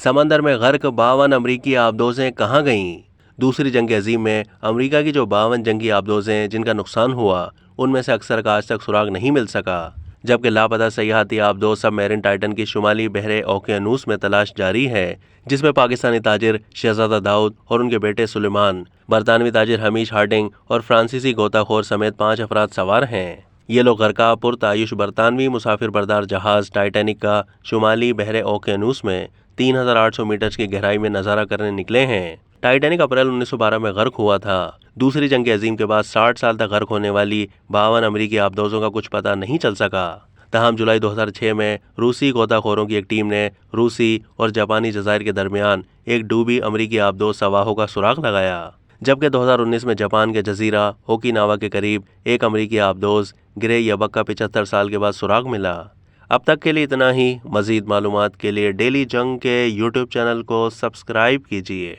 समंदर में गर्क 52 अमरीकी आबदोजें कहाँ गईं? दूसरी जंग अजीम में अमरीका की जो 52 जंगी आबदोजें जिनका नुकसान हुआ, उनमें से अक्सर का आज तक सुराग नहीं मिल सका। जबकि लापता सयाहती आबदोज सबमरीन टाइटन की शुमाली बहरे ओकियानूस में तलाश जारी है, जिसमें पाकिस्तानी ताजिर शहजादा दाऊद और उनके बेटे सुलेमान, बरतानवी ताजिर हमीश हार्डिंग और फ्रांसीसी गोताखोर समेत 5 अफराद सवार हैं। ये लोग गरका पुरतायुश बरतानवी मुसाफिर बरदार जहाज टाइटैनिक का शुमाली बहरे ओकियानूस में 3800 मीटर की गहराई में नजारा करने निकले हैं। टाइटैनिक अप्रैल 1912 में गर्क हुआ था। दूसरी जंग अजीम के बाद 60 साल तक गर्क होने वाली 52 अमरीकी आबदोजों का कुछ पता नहीं चल सका। तहम जुलाई 2006 में रूसी गोताखोरों की एक टीम ने रूसी और जापानी जजायर के दरमियान एक डूबी अमरीकी आबदोज सवाहों का सुराग लगाया। जबकि 2019 में जापान के जजीरा ओकिनावा के करीब एक अमरीकी आबदोज ग्रे यबक का 75 साल के बाद सुराग मिला। अब तक के लिए इतना ही। मजीद मालूमात के लिए डेली जंग के यूट्यूब चैनल को सब्सक्राइब कीजिए।